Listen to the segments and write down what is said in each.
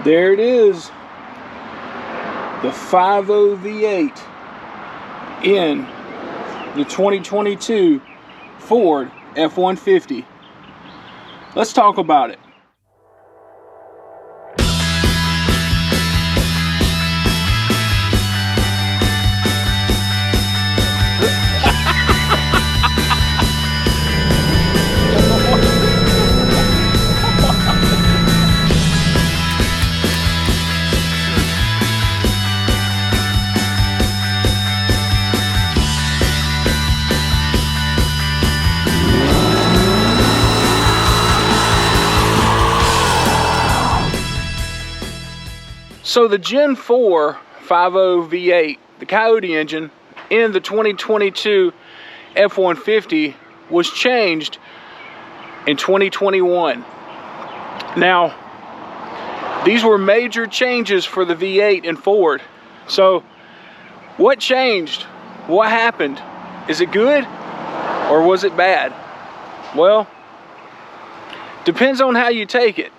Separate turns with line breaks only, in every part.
There it is, the 5.0 V8 in the 2022 Ford F-150. Let's talk about it. So the Gen 4 5.0 V8, the Coyote engine in the 2022 F-150 was changed in 2021. Now, these were major changes for the V8 in Ford. So what changed? What happened? Is it good or was it bad? Well, depends on how you take it.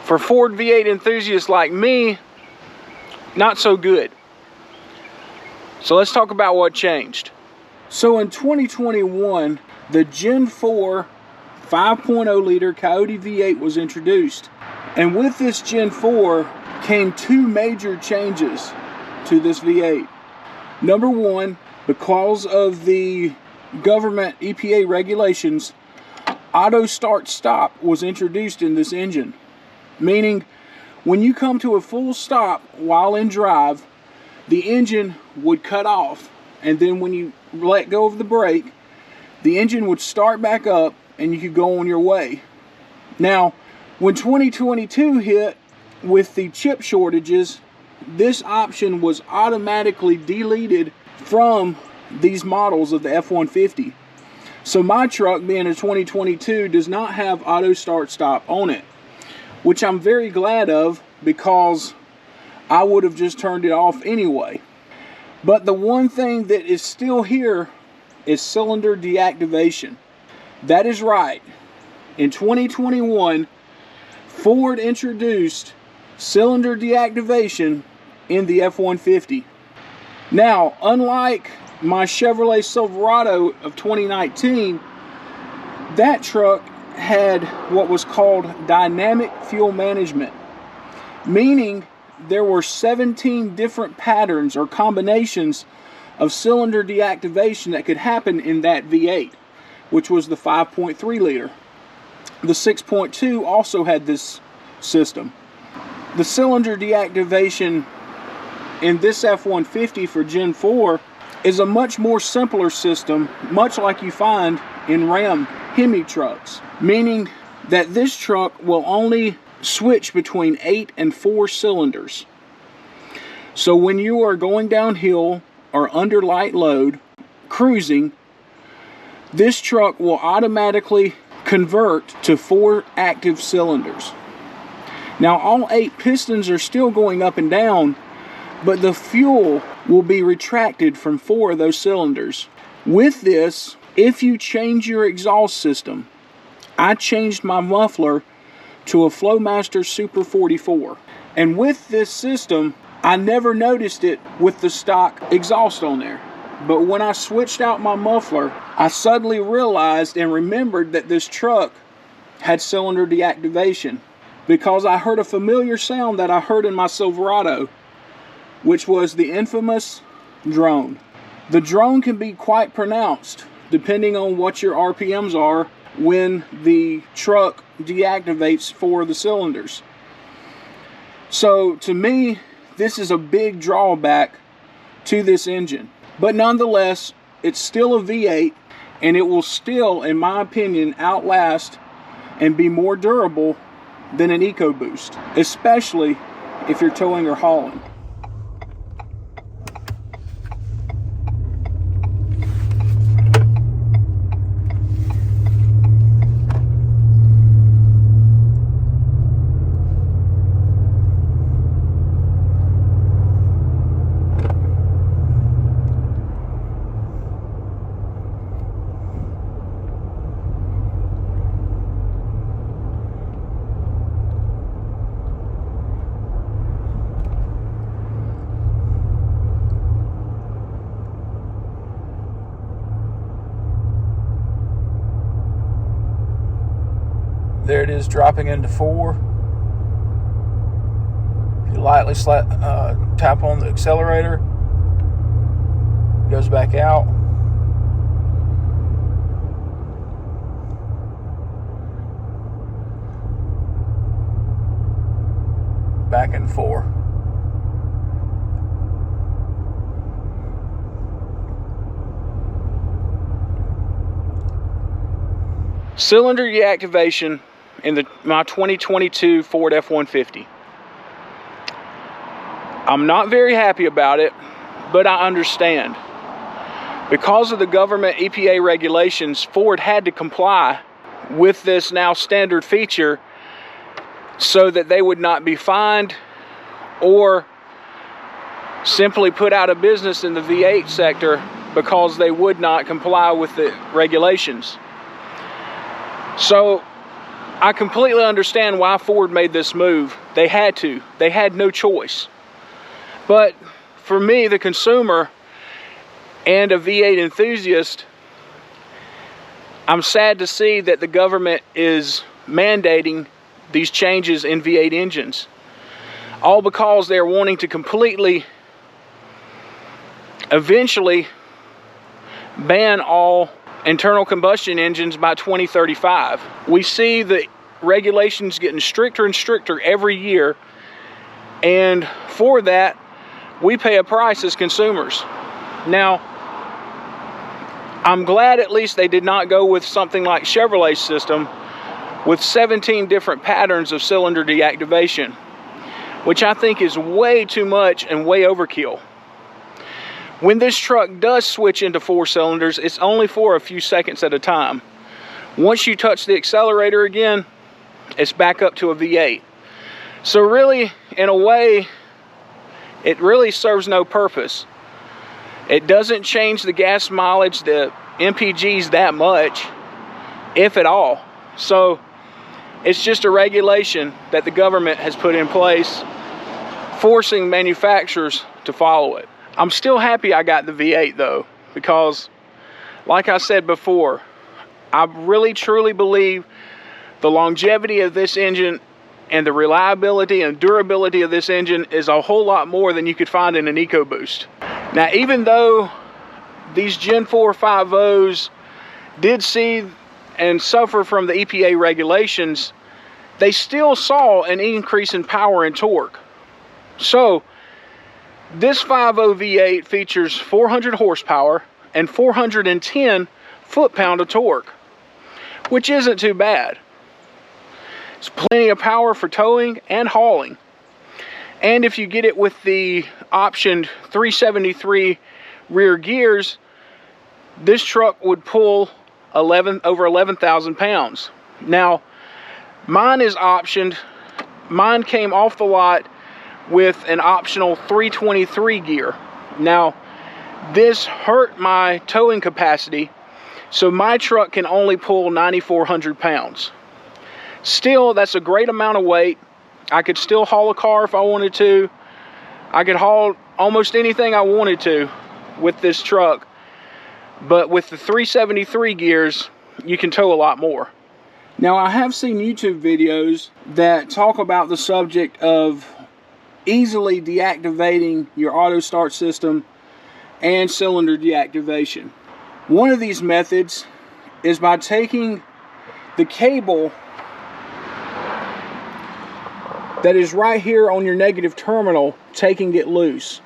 For Ford V8 enthusiasts like me, not so good. So let's talk about what changed. So in 2021, the Gen 4 5.0 liter Coyote V8 was introduced. And with this Gen 4 came two major changes to this V8. Number one, because of the government EPA regulations, auto start stop was introduced in this engine. Meaning, when you come to a full stop while in drive, the engine would cut off. And then when you let go of the brake, the engine would start back up and you could go on your way. Now, when 2022 hit with the chip shortages, this option was automatically deleted from these models of the F-150. So my truck, being a 2022, does not have auto start stop on it, which I'm very glad of, because I would have just turned it off anyway. But the one thing that is still here is cylinder deactivation. That is right. In 2021, Ford introduced cylinder deactivation in the F-150. Now, unlike my Chevrolet Silverado of 2019, that truck had what was called dynamic fuel management, meaning there were 17 different patterns or combinations of cylinder deactivation that could happen in that V8, which was the 5.3 liter. The 6.2 also had this system. The cylinder deactivation in this F-150 for Gen 4 is a much more simpler system, much like you find in Ram Hemi trucks, meaning that this truck will only switch between 8 and 4 cylinders. So when you are going downhill or under light load, cruising, this truck will automatically convert to 4 active cylinders. Now all 8 pistons are still going up and down, but the fuel will be retracted from 4 of those cylinders. With this, if you change your exhaust system, I changed my muffler to a Flowmaster Super 44. And with this system, I never noticed it with the stock exhaust on there. But when I switched out my muffler, I suddenly realized and remembered that this truck had cylinder deactivation, because I heard a familiar sound that I heard in my Silverado, which was the infamous drone. The drone can be quite pronounced depending on what your RPMs are when the truck deactivates 4 of the cylinders. So to me, this is a big drawback to this engine. But nonetheless, it's still a V8, and it will still, in my opinion, outlast and be more durable than an EcoBoost, especially if you're towing or hauling. There it is, dropping into 4. If you lightly tap on the accelerator, it goes back out. Back in 4. Cylinder deactivation in my 2022 Ford F-150. I'm not very happy about it, but I understand. Because of the government EPA regulations, Ford had to comply with this now standard feature so that they would not be fined or simply put out of business in the V8 sector because they would not comply with the regulations. So I completely understand why Ford made this move. They had to. They had no choice. But for me, the consumer and a V8 enthusiast, I'm sad to see that the government is mandating these changes in V8 engines, all because they're wanting to completely, eventually, ban all internal combustion engines by 2035. We see the regulations getting stricter and stricter every year, and for that, we pay a price as consumers. Now, I'm glad at least they did not go with something like Chevrolet's system with 17 different patterns of cylinder deactivation, which I think is way too much and way overkill. When this truck does switch into 4 cylinders, it's only for a few seconds at a time. Once you touch the accelerator again, it's back up to a V8. So really, in a way, it really serves no purpose. It doesn't change the gas mileage, the MPGs that much, if at all. So it's just a regulation that the government has put in place, forcing manufacturers to follow it. I'm still happy I got the V8 though, because like I said before, I really truly believe the longevity of this engine and the reliability and durability of this engine is a whole lot more than you could find in an EcoBoost. Now, even though these Gen 4 5.0s did see and suffer from the EPA regulations, they still saw an increase in power and torque. So this 5.0 V8 features 400 horsepower and 410 foot-pound of torque, which isn't too bad. It's plenty of power for towing and hauling. And if you get it with the optioned 373 rear gears, this truck would pull over 11,000 pounds. Now, mine is optioned. Mine came off the lot with an optional 323 gear. Now, this hurt my towing capacity, so my truck can only pull 9,400 pounds. Still, that's a great amount of weight. I could still haul a car if I wanted to. I could haul almost anything I wanted to with this truck. But with the 373 gears, you can tow a lot more. Now, I have seen YouTube videos that talk about the subject of easily deactivating your auto start system and cylinder deactivation. One of these methods is by taking the cable that is right here on your negative terminal, taking it loose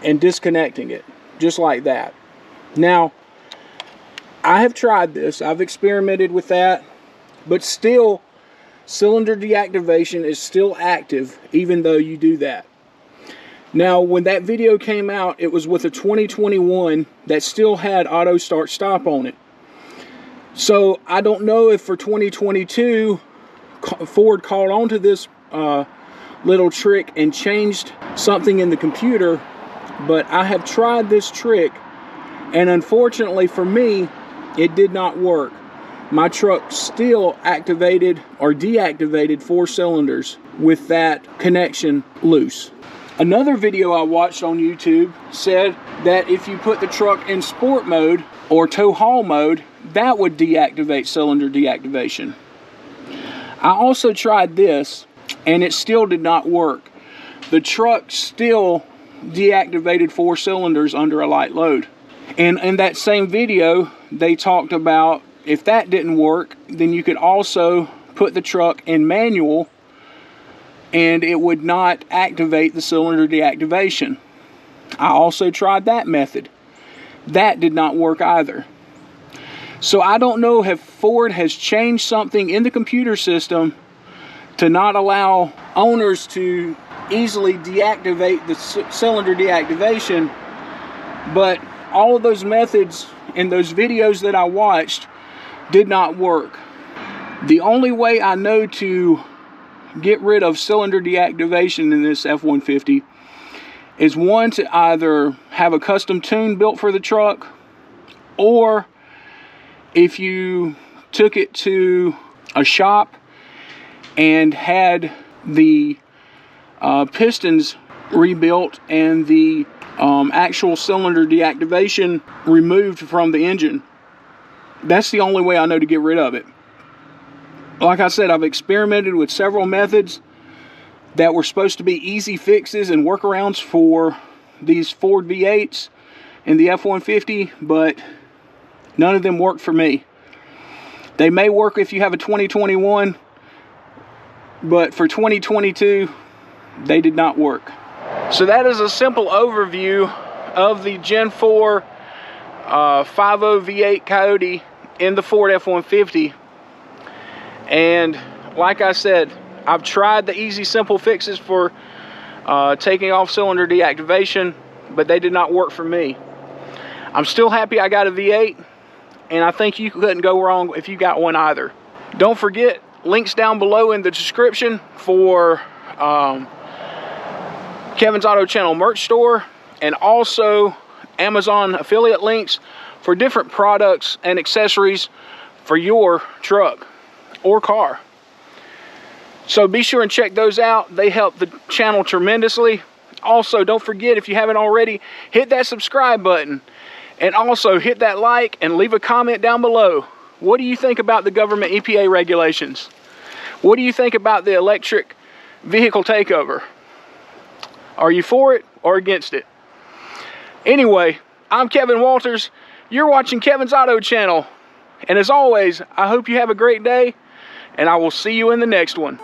and disconnecting it, just like that. Now, I have tried this, I've experimented with that, but still, cylinder deactivation is still active even though you do that. Now, when that video came out, it was with a 2021 that still had auto start stop on it. So I don't know if for 2022 Ford caught on to this little trick and changed something in the computer, but I have tried this trick, and unfortunately for me, it did not work. My truck still activated or deactivated 4 cylinders with that connection loose. Another video I watched on YouTube said that if you put the truck in sport mode or tow haul mode, that would deactivate cylinder deactivation. I also tried this, and it still did not work. The truck still deactivated 4 cylinders under a light load. And in that same video, they talked about if that didn't work, then you could also put the truck in manual and it would not activate the cylinder deactivation. I also tried that method. That did not work either. So I don't know if Ford has changed something in the computer system to not allow owners to easily deactivate the cylinder deactivation, but all of those methods in those videos that I watched did not work. The only way I know to get rid of cylinder deactivation in this F-150 is one, to either have a custom tune built for the truck, or if you took it to a shop and had the pistons rebuilt and the actual cylinder deactivation removed from the engine. That's the only way I know to get rid of it. Like I said, I've experimented with several methods that were supposed to be easy fixes and workarounds for these Ford V8s and the F-150, but none of them worked for me. They may work if you have a 2021, but for 2022, they did not work. So that is a simple overview of the Gen 4 50 V8 Coyote in the Ford F-150. And like I said, I've tried the easy, simple fixes for taking off cylinder deactivation, but they did not work for me. I'm still happy I got a V8, and I think you couldn't go wrong if you got one either. Don't forget, links down below in the description for Kevin's Auto Channel merch store, and also Amazon affiliate links for different products and accessories for your truck or car. So be sure and check those out. They help the channel tremendously. Also, don't forget, if you haven't already, hit that subscribe button, and also hit that like and leave a comment down below. What do you think about the government EPA regulations? What do you think about the electric vehicle takeover? Are you for it or against it? Anyway, I'm Kevin Walters. You're watching Kevin's Auto Channel. And as always, I hope you have a great day, and I will see you in the next one.